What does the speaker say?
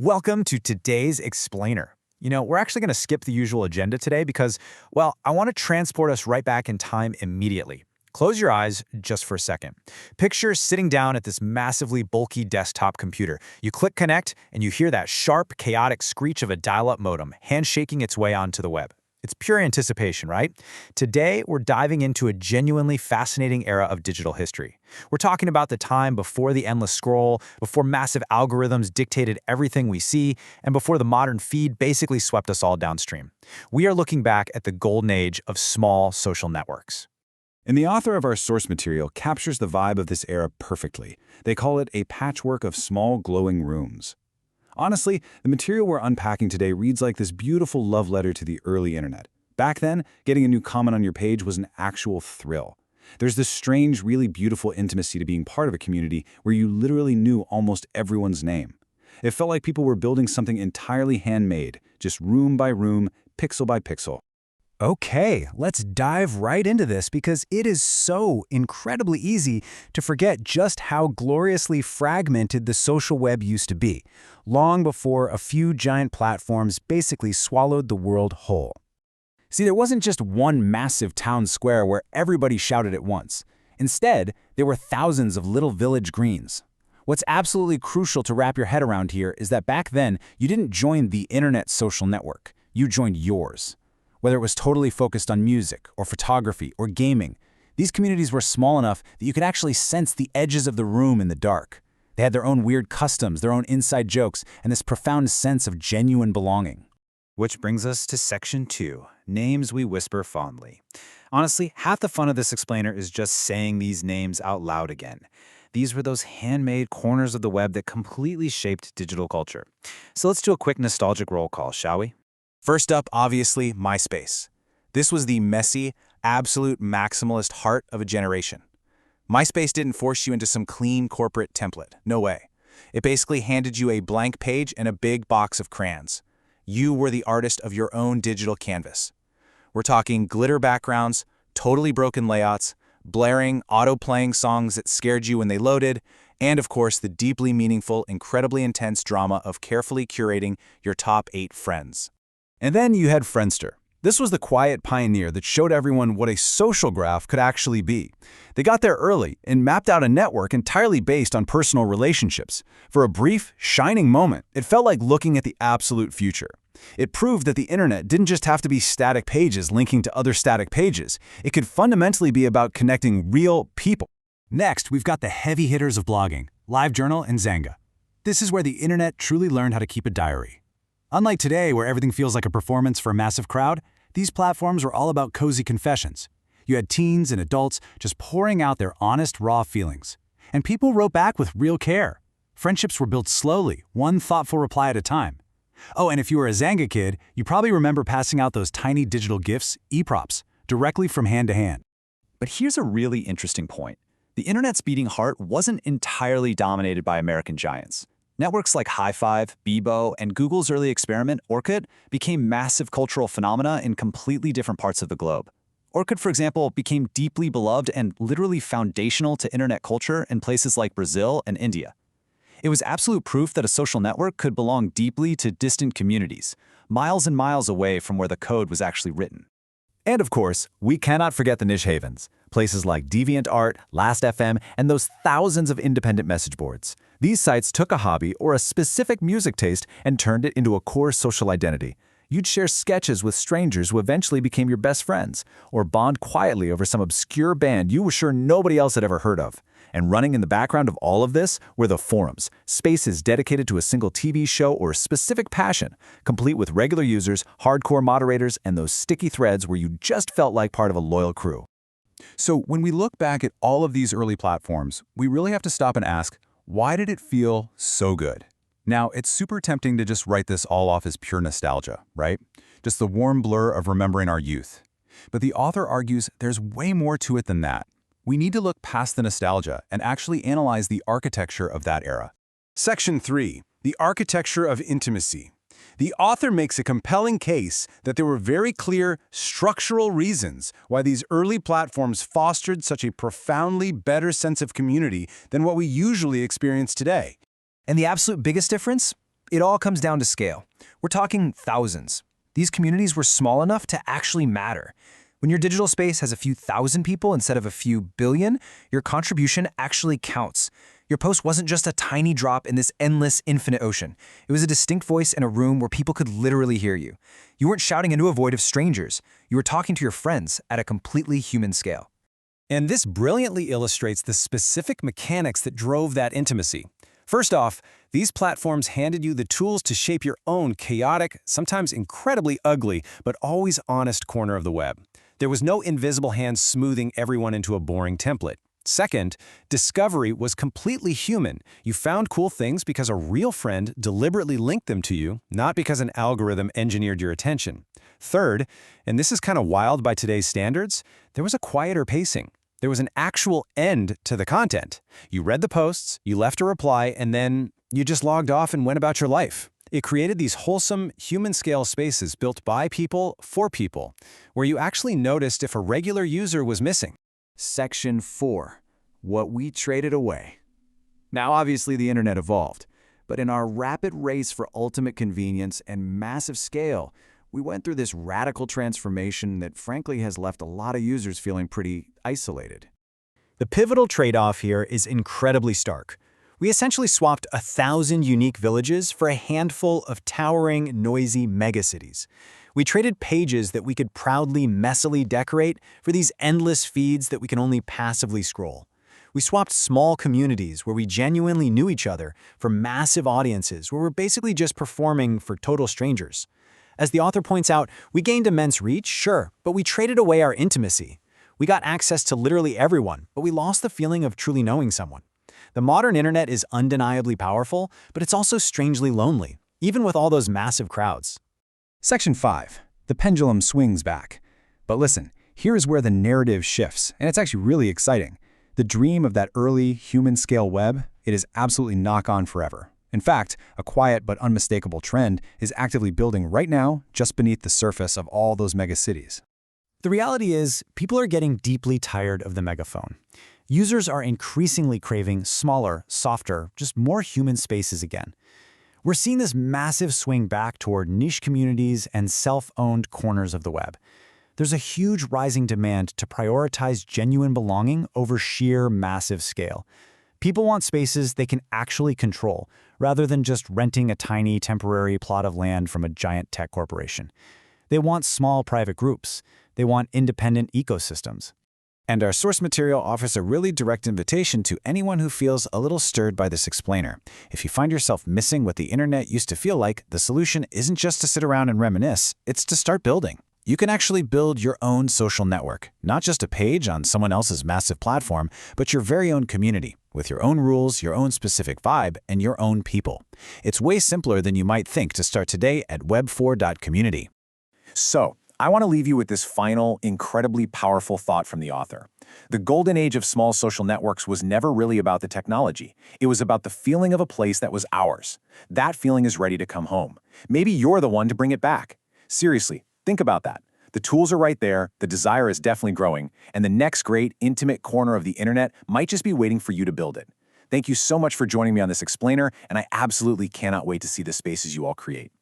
Welcome to today's Explainer. We're actually going to skip the usual agenda today because, well, I want to transport us right back in time immediately. Close your eyes just for a second. Picture sitting down at this massively bulky desktop computer. You click connect, and you hear that sharp, chaotic screech of a dial-up modem handshaking its way onto the web. It's pure anticipation, right? Today, we're diving into a genuinely fascinating era of digital history. We're talking about the time before the endless scroll, before massive algorithms dictated everything we see, and before the modern feed basically swept us all downstream. We are looking back at the golden age of small social networks. And the author of our source material captures the vibe of this era perfectly. They call it a patchwork of small glowing rooms. Honestly, the material we're unpacking today reads like this beautiful love letter to the early internet. Back then, getting a new comment on your page was an actual thrill. There's this strange, really beautiful intimacy to being part of a community where you literally knew almost everyone's name. It felt like people were building something entirely handmade, just room by room, pixel by pixel. Okay, let's dive right into this because it is so incredibly easy to forget just how gloriously fragmented the social web used to be, long before a few giant platforms basically swallowed the world whole. See, there wasn't just one massive town square where everybody shouted at once. Instead, there were thousands of little village greens. What's absolutely crucial to wrap your head around here is that back then, you didn't join the internet social network. You joined yours. Whether it was totally focused on music or photography or gaming, these communities were small enough that you could actually sense the edges of the room in the dark. They had their own weird customs, their own inside jokes, and this profound sense of genuine belonging. Which brings us to Section 2, Names We Whisper Fondly. Honestly, half the fun of this explainer is just saying these names out loud again. These were those handmade corners of the web that completely shaped digital culture. So let's do a quick nostalgic roll call, shall we? First up, obviously, MySpace. This was the messy, absolute maximalist heart of a generation. MySpace didn't force you into some clean corporate template. No way. It basically handed you a blank page and a big box of crayons. You were the artist of your own digital canvas. We're talking glitter backgrounds, totally broken layouts, blaring, auto-playing songs that scared you when they loaded, and of course the deeply meaningful, incredibly intense drama of carefully curating your top 8 friends. And then you had Friendster. This was the quiet pioneer that showed everyone what a social graph could actually be. They got there early and mapped out a network entirely based on personal relationships. For a brief, shining moment, it felt like looking at the absolute future. It proved that the internet didn't just have to be static pages linking to other static pages. It could fundamentally be about connecting real people. Next, we've got the heavy hitters of blogging, LiveJournal and Xanga. This is where the internet truly learned how to keep a diary. Unlike today, where everything feels like a performance for a massive crowd, these platforms were all about cozy confessions. You had teens and adults just pouring out their honest, raw feelings. And people wrote back with real care. Friendships were built slowly, one thoughtful reply at a time. Oh, and if you were a Xanga kid, you probably remember passing out those tiny digital gifts, e-props, directly from hand to hand. But here's a really interesting point. The internet's beating heart wasn't entirely dominated by American giants. Networks like Hi5, Bebo, and Google's early experiment, Orkut, became massive cultural phenomena in completely different parts of the globe. Orkut, for example, became deeply beloved and literally foundational to internet culture in places like Brazil and India. It was absolute proof that a social network could belong deeply to distant communities, miles and miles away from where the code was actually written. And of course, we cannot forget the niche havens, places like DeviantArt, Last.fm, and those thousands of independent message boards. These sites took a hobby or a specific music taste and turned it into a core social identity. You'd share sketches with strangers who eventually became your best friends, or bond quietly over some obscure band you were sure nobody else had ever heard of. And running in the background of all of this were the forums, spaces dedicated to a single TV show or a specific passion, complete with regular users, hardcore moderators, and those sticky threads where you just felt like part of a loyal crew. So when we look back at all of these early platforms, we really have to stop and ask, why did it feel so good? Now, it's super tempting to just write this all off as pure nostalgia, right? Just the warm blur of remembering our youth. But the author argues there's way more to it than that. We need to look past the nostalgia and actually analyze the architecture of that era. Section 3, the architecture of intimacy. The author makes a compelling case that there were very clear structural reasons why these early platforms fostered such a profoundly better sense of community than what we usually experience today. And the absolute biggest difference? It all comes down to scale. We're talking thousands. These communities were small enough to actually matter. When your digital space has a few thousand people instead of a few billion, your contribution actually counts. Your post wasn't just a tiny drop in this endless, infinite ocean. It was a distinct voice in a room where people could literally hear you. You weren't shouting into a void of strangers. You were talking to your friends at a completely human scale. And this brilliantly illustrates the specific mechanics that drove that intimacy. First off, these platforms handed you the tools to shape your own chaotic, sometimes incredibly ugly, but always honest corner of the web. There was no invisible hand smoothing everyone into a boring template. Second, discovery was completely human. You found cool things because a real friend deliberately linked them to you, not because an algorithm engineered your attention. Third, and this is kind of wild by today's standards, there was a quieter pacing. There was an actual end to the content. You read the posts, you left a reply, and then you just logged off and went about your life. It created these wholesome, human-scale spaces built by people for people, where you actually noticed if a regular user was missing. Section 4. What we traded away. Now, obviously, the internet evolved, but in our rapid race for ultimate convenience and massive scale, we went through this radical transformation that frankly has left a lot of users feeling pretty isolated. The pivotal trade-off here is incredibly stark. We essentially swapped 1,000 unique villages for a handful of towering, noisy megacities. We traded pages that we could proudly, messily decorate for these endless feeds that we can only passively scroll. We swapped small communities where we genuinely knew each other for massive audiences where we're basically just performing for total strangers. As the author points out, we gained immense reach, sure, but we traded away our intimacy. We got access to literally everyone, but we lost the feeling of truly knowing someone. The modern internet is undeniably powerful, but it's also strangely lonely, even with all those massive crowds. Section 5. The pendulum swings back. But listen, here is where the narrative shifts, and it's actually really exciting. The dream of that early human-scale web, it is absolutely not gone forever. In fact, a quiet but unmistakable trend is actively building right now just beneath the surface of all those megacities. The reality is, people are getting deeply tired of the megaphone. Users are increasingly craving smaller, softer, just more human spaces again. We're seeing this massive swing back toward niche communities and self-owned corners of the web. There's a huge rising demand to prioritize genuine belonging over sheer massive scale. People want spaces they can actually control, rather than just renting a tiny temporary plot of land from a giant tech corporation. They want small private groups. They want independent ecosystems. And our source material offers a really direct invitation to anyone who feels a little stirred by this explainer. If you find yourself missing what the internet used to feel like, the solution isn't just to sit around and reminisce, it's to start building. You can actually build your own social network, not just a page on someone else's massive platform, but your very own community, with your own rules, your own specific vibe, and your own people. It's way simpler than you might think to start today at web4.community. So, I want to leave you with this final, incredibly powerful thought from the author. The golden age of small social networks was never really about the technology. It was about the feeling of a place that was ours. That feeling is ready to come home. Maybe you're the one to bring it back. Seriously, think about that. The tools are right there, the desire is definitely growing, and the next great, intimate corner of the internet might just be waiting for you to build it. Thank you so much for joining me on this explainer, and I absolutely cannot wait to see the spaces you all create.